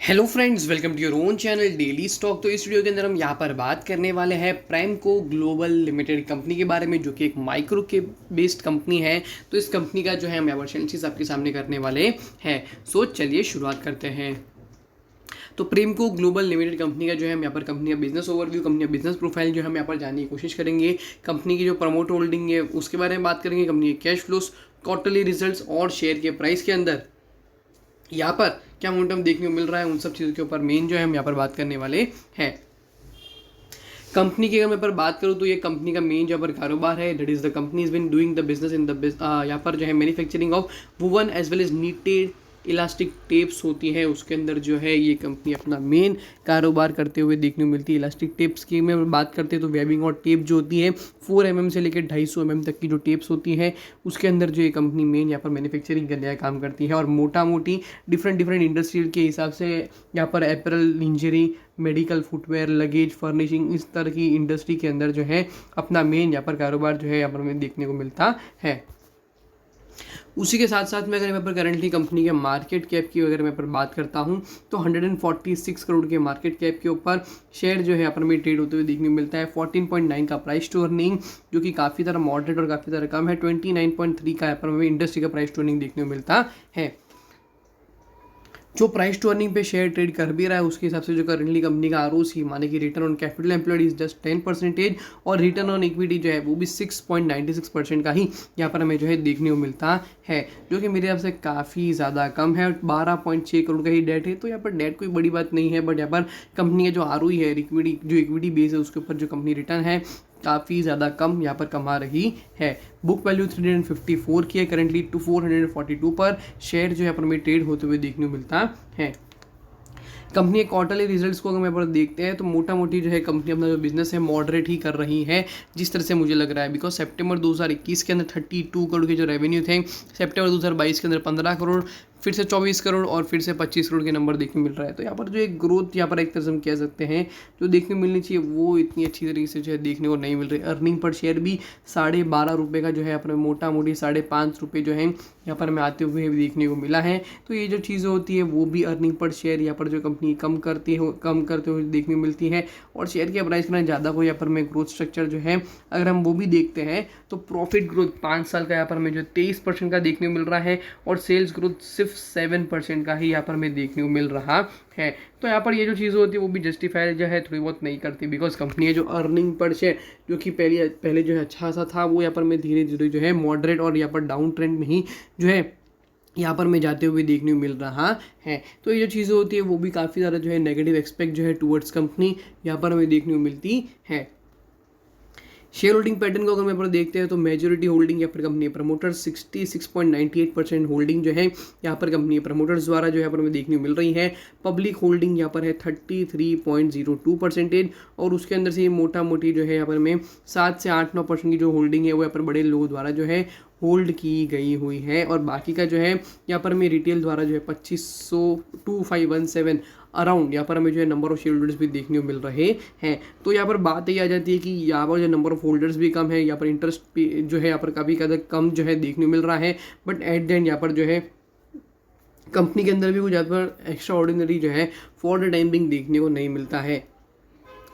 Hello friends, welcome to your own channel daily stock. तो इस video के अंदर हम यहाँ पर बात करने वाले हैं प्राइमको ग्लोबल लिमिटेड कंपनी के बारे में, जो कि एक माइक्रो के बेस्ड कंपनी है। तो इस कंपनी का जो है हम यहाँ पर एनालिसिस आपके सामने करने वाले हैं। सो चलिए शुरुआत करते हैं। तो प्रेमको ग्लोबल लिमिटेड कंपनी का जो है हम यहाँ पर कंपनी का बिजनेस ओवरव्यू, कंपनी का बिजनेस प्रोफाइल जो है हम यहाँ पर जानने की कोशिश करेंगे। कंपनी की जो प्रमोट होल्डिंग है उसके बारे में बात करेंगे, कंपनी के कैश फ्लोस, क्वार्टरली रिजल्ट्स और शेयर के प्राइस के अंदर यहाँ पर क्या मोमेंटम देखने को मिल रहा है, उन सब चीज़ों के ऊपर मेन जो है हम यहाँ पर बात करने वाले हैं। कंपनी की अगर मैं पर बात करूँ तो ये कंपनी का मेन जो पर कारोबार है, that is the company is been doing the business in the यहाँ पर जो है manufacturing of woven as well as knitted elastic tapes होती है, उसके अंदर जो है ये कंपनी अपना मेन कारोबार करते हुए देखने को मिलती है। इलास्टिक टेप्स की में बात करते हैं तो वेबिंग और टेप जो होती है 4 mm से लेकर 250 mm तक की जो टेप्स होती है उसके अंदर जो ये कंपनी मेन यहाँ पर मैन्युफैक्चरिंग करने का काम करती है। और मोटा मोटी डिफरेंट इंडस्ट्री के हिसाब से यहाँ पर apparel, lingerie, medical, footwear, luggage, furnishing, इस तरह की इंडस्ट्री के अंदर जो है अपना मेन यहाँ पर कारोबार जो है यहाँ पर हमें देखने को मिलता है। उसी के साथ साथ में अगर मैं पर करंटली कंपनी के मार्केट कैप की अगर मैं पर बात करता हूं तो 146 करोड़ के मार्केट कैप के ऊपर शेयर जो है यहाँ पर हमें ट्रेड होते हुए देखने को मिलता है। 14.9 का प्राइस टू अर्निंग, जो कि काफ़ी ज़्यादा मॉडरेट और काफ़ी ज़्यादा कम है। 29.3 का यहाँ पर हमें इंडस्ट्री का प्राइस टू अर्निंग देखने को मिलता है। जो प्राइस टू अर्निंग पे शेयर ट्रेड कर भी रहा है उसके हिसाब से जो करंटली कंपनी का आरओसी माने कि return on capital employed is just 10% और रिटर्न ऑन इक्विटी जो है वो भी 6.96% का ही यहाँ पर हमें जो है देखने को मिलता है, जो कि मेरे हिसाब से काफ़ी ज़्यादा कम है। 12.6 करोड़ का ही डेट है, तो यहाँ पर डेट कोई बड़ी बात नहीं है, बट यहाँ पर कंपनी का जो आरओई है, इक्विटी बेस है उसके ऊपर जो कंपनी रिटर्न है काफ़ी ज़्यादा कम यहाँ पर कमा रही है। बुक वैल्यू 354 की है करंटली टू 442 पर शेयर जो है पर हमें ट्रेड होते हुए देखने को मिलता है। कंपनी के क्वार्टरली रिजल्ट्स को अगर मैं पर देखते हैं तो मोटा मोटी जो है कंपनी अपना जो बिजनेस है मॉडरेट ही कर रही है, जिस तरह से मुझे लग रहा है। बिकॉज सितंबर 2021 के अंदर 32 करोड़ के जो रेवेन्यू थे, सितंबर 2022 के अंदर 15 करोड़, फिर से 24 करोड़ और फिर से 25 करोड़ के नंबर देखने मिल रहा है। तो यहाँ पर जो एक ग्रोथ यहाँ पर एक तरह से हम कह सकते हैं जो देखने को मिलनी चाहिए वो इतनी अच्छी तरीके से जो है देखने को नहीं मिल रही। अर्निंग पर शेयर भी 12.5 का जो है यहाँ पर मोटा मोटी 5.5 जो है यहाँ पर हमें आते हुए देखने को मिला है। तो ये जो चीज़ें होती है वो भी अर्निंग पर शेयर यहाँ पर जो कंपनी कम करते हुए देखने को मिलती है। और शेयर के प्राइस करना ज़्यादा हो यहाँ पर हमें ग्रोथ स्ट्रक्चर जो है अगर हम वो भी देखते हैं तो प्रॉफिट ग्रोथ 5 साल का यहाँ पर हमें जो 23% का देखने को मिल रहा है और सेल्स ग्रोथ सिर्फ 7% का ही यहाँ पर हमें देखने को मिल रहा है। तो यहाँ पर ये जो चीज़ें होती है वो भी जस्टिफाई जो है थोड़ी बहुत नहीं करती, बिकॉज कंपनी है जो अर्निंग पर शेयर जो कि पहले जो है अच्छा सा था वो यहाँ पर हमें धीरे धीरे जो है मॉडरेट और यहाँ पर डाउन ट्रेंड में ही जो है यहाँ पर मैं जाते हुए देखने को मिल रहा है। तो ये जो चीज़ें होती है वो भी काफ़ी ज़्यादा जो है नेगेटिव एक्सपेक्ट जो है टुवर्ड्स कंपनी यहाँ पर हमें देखने को मिलती है। शेयर होल्डिंग पैटर्न को अगर मैं पर देखते हैं तो मेजोरिटी होल्डिंग यहाँ पर कंपनी प्रमोटर्स 66.98% होल्डिंग जो है यहाँ पर कंपनी प्रमोटर्स द्वारा जो यहाँ पर हमें देखने को मिल रही है। पब्लिक होल्डिंग यहाँ पर है 33.02% और उसके अंदर से ये मोटा मोटी जो है यहाँ पर हमें 7 से 8-9% की जो होल्डिंग है वो यहाँ पर बड़े लोगों द्वारा जो है होल्ड की गई हुई है। और बाकी का जो है यहाँ पर हमें रिटेल द्वारा जो है 2517 अराउंड यहाँ पर हमें जो है नंबर ऑफ शेयर होल्डर्स भी देखने को मिल रहे हैं। तो यहाँ पर बात ये आ जाती है कि यहाँ पर जो नंबर ऑफ होल्डर्स भी कम है, यहाँ पर इंटरेस्ट जो है यहाँ पर काफ़ी कम जो है देखने को मिल रहा है। बट एट द एंड यहाँ पर जो है कंपनी के अंदर भी कुछ यहाँ पर एक्स्ट्रा ऑर्डिनरी जो है फॉर द टाइम बिंग देखने को नहीं मिलता है।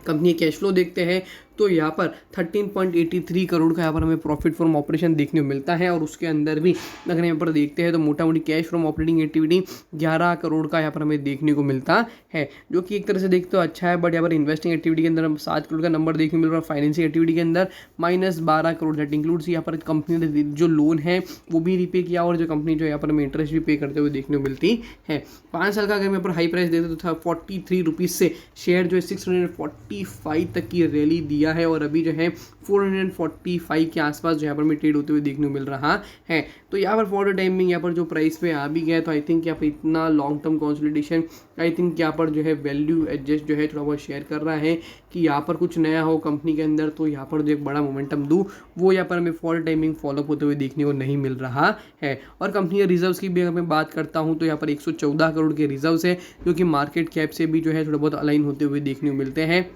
कंपनी कैश फ्लो देखते हैं तो यहाँ पर 13.83 करोड़ का यहाँ पर हमें प्रॉफिट फ्रॉम ऑपरेशन देखने को मिलता है। और उसके अंदर भी अगर यहाँ पर देखते हैं तो मोटा मोटी cash from operating activity 11 crore का यहाँ पर हमें देखने को मिलता है, जो कि एक तरह से देखते तो अच्छा है। बट यहाँ पर इन्वेस्टिंग एक्टिविटी के अंदर हम 7 करोड़ का नंबर देखने को मिल रहा है। फाइनेंसिंग एक्टिविटी के अंदर -12 करोड़, दैट इंक्लूड्स यहाँ पर कंपनी ने जो लोन है वो भी रिपे किया और जो कंपनी जो यहाँ पर हमें इंटरेस्ट भी पे करते हुए देखने को मिलती है। 5 साल का अगर यहाँ पर हाई प्राइस देते तो था 43 रुपीज़ से शेयर जो है 645 तक की रैली दिया है और अभी जो है 445 के आसपास जो यहाँ पर हमें ट्रेड होते हुए देखने को मिल रहा है। तो यहाँ पर फॉर द टाइमिंग यहाँ पर जो प्राइस पे आ भी गया तो आई थिंक यहाँ पर इतना long term consolidation I think यहाँ पर जो है वैल्यू एडजस्ट जो है थोड़ा बहुत शेयर कर रहा है कि यहाँ पर कुछ नया हो कंपनी के अंदर तो यहाँ पर जो एक बड़ा मोमेंटम दूँ वो यहाँ पर हमें फॉर द टाइमिंग फॉलोअप होते हुए देखने को नहीं मिल रहा है। और कंपनी के रिजर्व्स की भी अगर मैं बात करता हूँ तो यहाँ पर 114 करोड़ के रिजर्व्स है, जो कि मार्केट कैप से भी जो है थोड़ा बहुत अलाइन होते हुए देखने को मिलते हैं।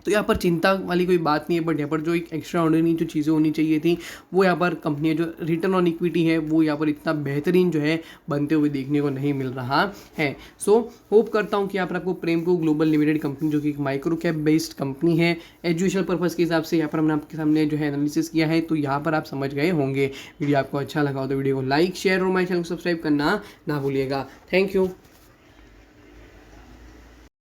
तो यहाँ पर चिंता वाली कोई बात नहीं है, बट यहाँ पर जो एक एक्स्ट्रा ऑर्डिनरी जो चीज़ें होनी चाहिए थी वो यहाँ पर कंपनी जो रिटर्न ऑन इक्विटी है वो यहाँ पर इतना बेहतरीन जो है बनते हुए देखने को नहीं मिल रहा है। सो होप करता हूँ कि यहाँ पर आपको प्रेमको ग्लोबल लिमिटेड कंपनी जो कि एक माइक्रो कैप बेस्ड कंपनी है, एजुकेशनल पर्पज़ के हिसाब से यहाँ पर हमने आपके सामने जो है एनालिसिस किया है, तो यहाँ पर आप समझ गए होंगे। वीडियो आपको अच्छा लगा हो तो वीडियो को लाइक शेयर और हमारे चैनल को सब्सक्राइब करना ना भूलिएगा। Thank you.